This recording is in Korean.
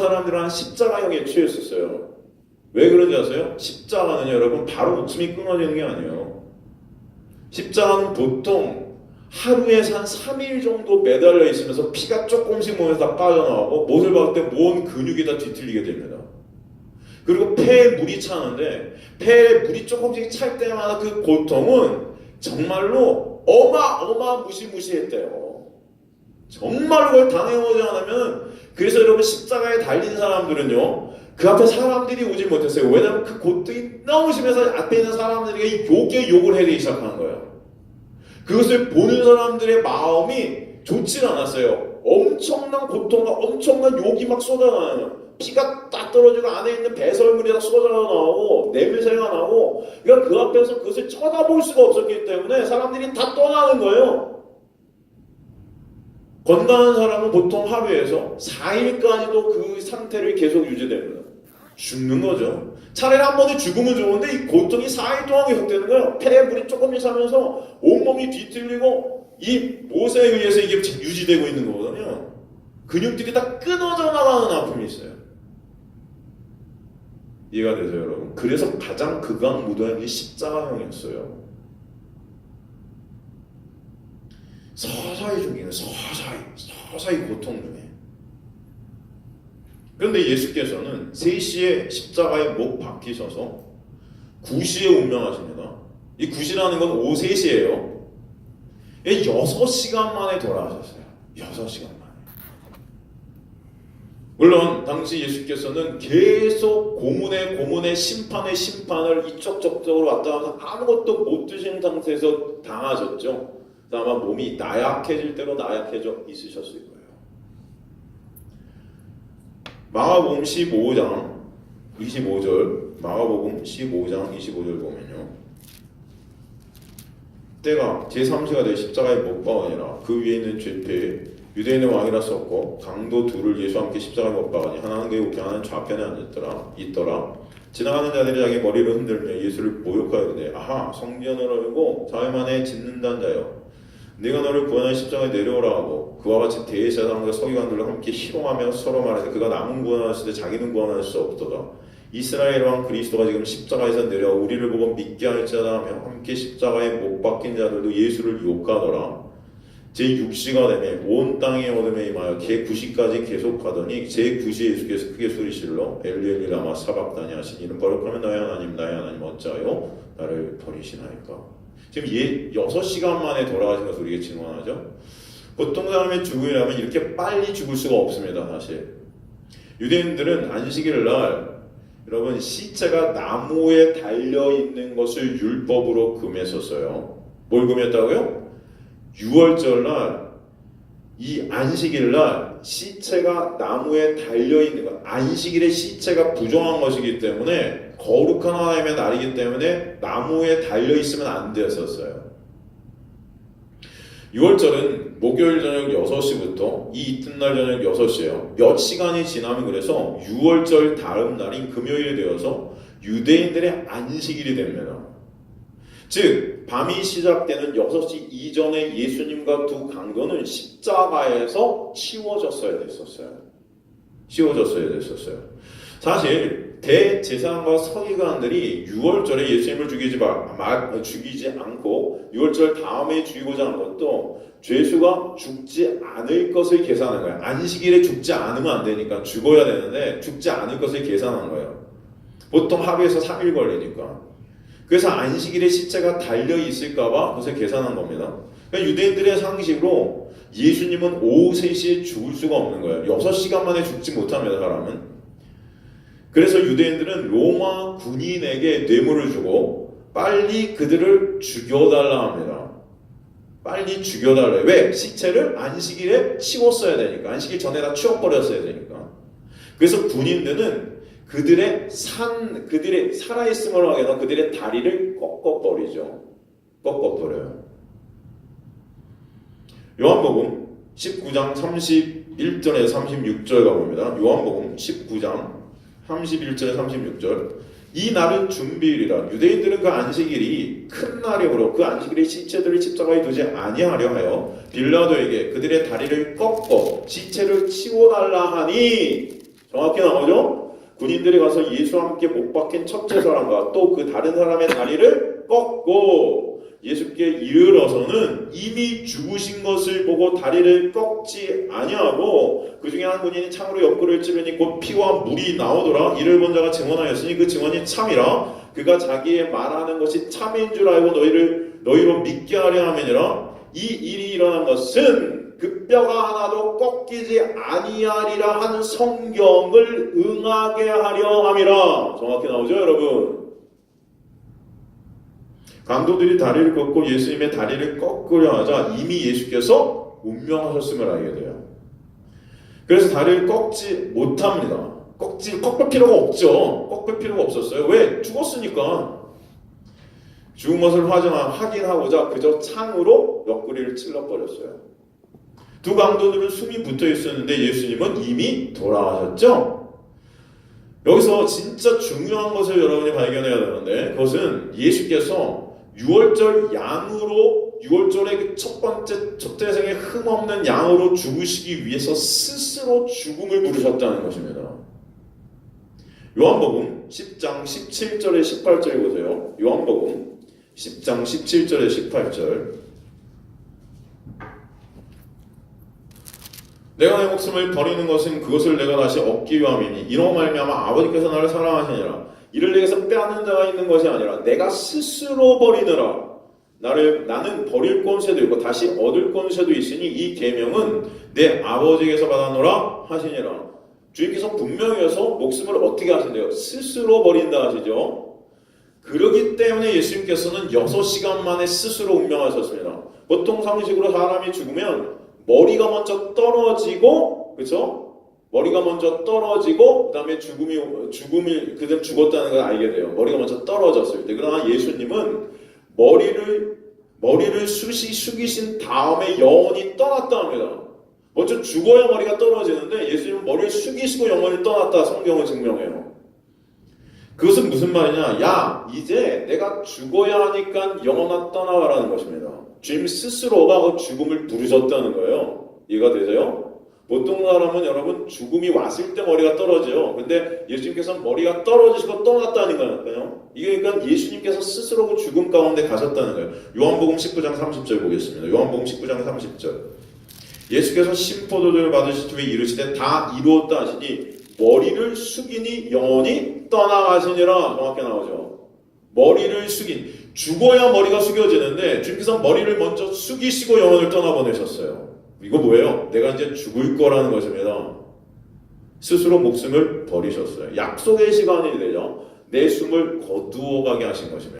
사람들은 십자가형에 취했었어요. 왜 그런지 아세요? 십자가는 여러분 바로 목숨이 끊어지는 게 아니에요. 십자가는 보통 하루에 한 3일 정도 매달려 있으면서 피가 조금씩 몸에서 다 빠져나가고 못을 박을 때 모은 근육이 다 뒤틀리게 됩니다. 그리고 폐에 물이 차는데 폐에 물이 조금씩 찰 때마다 그 고통은 정말로 무시무시했대요. 정말로 그걸 당해보지 않으면, 그래서 여러분 십자가에 달린 사람들은요 그 앞에 사람들이 오지 못했어요. 왜냐하면 그 고통이 너무 심해서 앞에 있는 사람들에게 욕을 해대기 시작하는 거예요. 그것을 보는 사람들의 마음이 좋지 않았어요. 엄청난 고통과 엄청난 욕이 막 쏟아나요. 피가 딱 떨어지고 안에 있는 배설물이 다 쏟아나오고 냄새가 나고, 그러니까 그 앞에서 그것을 쳐다볼 수가 없었기 때문에 사람들이 다 떠나는 거예요. 건강한 사람은 보통 하루에서 4일까지도 그 상태를 계속 유지됩니다. 죽는 거죠. 차라리 한 번에 죽으면 좋은데 이 고통이 4일 동안 계속되는 거예요. 폐에 물이 조금씩 차면서 온몸이 뒤틀리고 이 못에 의해서 이게 유지되고 있는 거거든요. 근육들이 다 끊어져 나가는 아픔이 있어요. 이해가 되세요, 여러분? 그래서 가장 극악무도한 게 십자가형이었어요. 서서히 죽이는, 서서히 고통 중에. 그런데 예수께서는 3시에 십자가에 못 박히셔서 9시에 운명하십니다. 이 9시라는 건 오후 3시예요. 6시간 만에 돌아가셨어요. 6시간 만에. 물론 당시 예수께서는 계속 고문의 심판을 이쪽 저쪽으로 왔다 갔다 아무것도 못 드신 상태에서 당하셨죠. 아마 몸이 나약해질 대로 나약해져 있으셨을 거예요. 마가복음 15장 25절, 마가복음 15장 25절 보면요, 때가 제3시가 되 십자가에 못 박으니라. 그 위에 있는 죄패에 유대인의 왕이라 썼고 강도 둘을 예수와 함께 십자가에 못 박으니 하나는 그 하나는 좌편에 있더라. 지나가는 자들이 자기 머리를 흔들며 예수를 모욕하였는데, 아하, 성전을 얼고 자기만에 짓는다는 자여, 네가 너를 구원하는 십자가에 내려오라 하고, 그와 같이 대제사장과 서기관들과 함께 희롱하며 서로 말하되, 그가 남은 구원하실 때 자기는 구원할 수 없도다. 이스라엘 왕 그리스도가 지금 십자가에서 내려와 우리를 보고 믿게 할지어다 하며 함께 십자가에 못 박힌 자들도 예수를 욕하더라. 제6시가 되매 온 땅의 어둠에 임하여 제9시까지 계속하더니 제9시에 예수께서 크게 소리실러 엘리 엘리 라마 사박다니 하시니, 이는 거룩하면 나의 하나님 어찌하여 나를 버리시나이까. 지금 6시간 만에 돌아가신 것을 우리가 증언하죠. 보통 사람의 죽음이라면 이렇게 빨리 죽을 수가 없습니다. 사실 유대인들은 안식일 날 여러분 시체가 나무에 달려있는 것을 율법으로 금했었어요. 뭘 금했다고요? 6월절 날, 이 안식일 날 시체가 나무에 달려있는 것, 안식일에 시체가 부정한 것이기 때문에, 거룩한 하나님의 날이기 때문에 나무에 달려있으면 안 됐었어요. 6월절은 목요일 저녁 6시부터 이 이튿날 저녁 6시예요. 몇 시간이 지나면 그래서 6월절 다음 날인 금요일이 되어서 유대인들의 안식일이 됩니다. 즉 밤이 시작되는 6시 이전에 예수님과 두 강도는 십자가에서 치워졌어야 됐었어요. 사실 대제사장과 서기관들이 6월절에 예수님을 죽이지 않고 6월절 다음에 죽이고자 하는 것도 죄수가 죽지 않을 것을 계산한 거예요. 안식일에 죽지 않으면 안 되니까 죽어야 되는데 죽지 않을 것을 계산한 거예요. 보통 하루에서 3일 걸리니까. 그래서 안식일에 시체가 달려있을까봐 그것을 계산한 겁니다. 그러니까 유대인들의 상식으로 예수님은 오후 3시에 죽을 수가 없는 거예요. 6시간 만에 죽지 못합니다, 사람은. 그래서 유대인들은 로마 군인에게 뇌물을 주고 빨리 그들을 죽여달라 합니다. 빨리 죽여달래요. 왜? 시체를 안식일에 치웠어야 되니까. 안식일 전에 다 치워버렸어야 되니까. 그래서 군인들은 그들의 살아있음을 확인하고 그들의 다리를 꺾어버려요. 요한복음 19장 31절에서 36절 가봅니다. 요한복음 19장 31절에 36절. 이 날은 준비일이라. 유대인들은 그 안식일이 큰 날이므로 그 안식일에 시체들을 십자가에 두지 아니하려 하여 빌라도에게 그들의 다리를 꺾어 시체를 치워달라 하니, 정확히 나오죠? 군인들이 가서 예수와 함께 못 박힌 첫째 사람과 또 그 다른 사람의 다리를 꺾고 예수께 이르러서는 이미 죽으신 것을 보고 다리를 꺾지 아니하고 그 중에 한 군인이 창으로 옆구리를 찌르니 곧 피와 물이 나오더라. 이를 본 자가 증언하였으니 그 증언이 참이라. 그가 자기의 말하는 것이 참인 줄 알고 너희로 믿게 하려 함이니라. 이 일이 일어난 것은 그 뼈가 하나도 꺾이지 아니하리라 하는 성경을 응하게 하려 함이라. 정확히 나오죠, 여러분? 강도들이 다리를 꺾고 예수님의 다리를 꺾으려 하자 이미 예수께서 운명하셨음을 알게 돼요. 그래서 다리를 꺾지 못합니다. 꺾을 필요가 없죠. 꺾을 필요가 없었어요. 왜? 죽었으니까. 죽은 것을 확인하고자 그저 창으로 옆구리를 찔러버렸어요. 두 강도들은 숨이 붙어 있었는데 예수님은 이미 돌아가셨죠? 여기서 진짜 중요한 것을 여러분이 발견해야 되는데 그것은 예수께서 6월절 양으로 6월절의 그 첫 번째 첫째생에 흠없는 양으로 죽으시기 위해서 스스로 죽음을 부르셨다는 것입니다. 요한복음 10장 17절에 18절 보세요. 요한복음 10장 17절에 18절. 내가 내 목숨을 버리는 것은 그것을 내가 다시 얻기 위함이니 이로 말미암아 아버지께서 나를 사랑하시니라. 이를 내게서 빼앗는 자가 있는 것이 아니라 내가 스스로 버리느라. 나는 버릴 권세도 있고 다시 얻을 권세도 있으니 이 계명은 내 아버지께서 받았노라 하시니라. 주님께서 분명히서 목숨을 어떻게 하신대요? 스스로 버린다 하시죠. 그러기 때문에 예수님께서는 6시간 만에 스스로 운명하셨습니다. 보통 상식으로 사람이 죽으면 머리가 먼저 떨어지고, 그렇죠? 머리가 먼저 떨어지고 그다음에 죽음이 그대로 죽었다는 걸 알게 돼요. 머리가 먼저 떨어졌을 때. 그러나 예수님은 머리를 숙이신 다음에 영원히 떠났다 합니다. 먼저 죽어야 머리가 떨어지는데 예수님은 머리를 숙이시고 영원히 떠났다 성경을 증명해요. 그것은 무슨 말이냐? 야, 이제 내가 죽어야 하니까 영원히 떠나가라는 것입니다. 주님 스스로가 죽음을 부르셨다는 거예요. 이해가 되세요? 보통 사람은 여러분 죽음이 왔을 때 머리가 떨어져요. 근데 예수님께서는 머리가 떨어지시고 떠났다는 거예요. 이게 그러니까 예수님께서 스스로 그 죽음 가운데 가셨다는 거예요. 요한복음 19장 30절 보겠습니다. 요한복음 19장 30절. 예수께서 심포도주를 받으실 후에 이르시되 다 이루었다 하시니 머리를 숙이니 영원히 떠나가시니라. 정확히 나오죠. 머리를 죽어야 머리가 숙여지는데 주님께서 머리를 먼저 숙이시고 영혼을 떠나보내셨어요. 이거 뭐예요? 내가 이제 죽을 거라는 것입니다. 스스로 목숨을 버리셨어요. 약속의 시간이 되죠. 내 숨을 거두어 가게 하신 것입니다.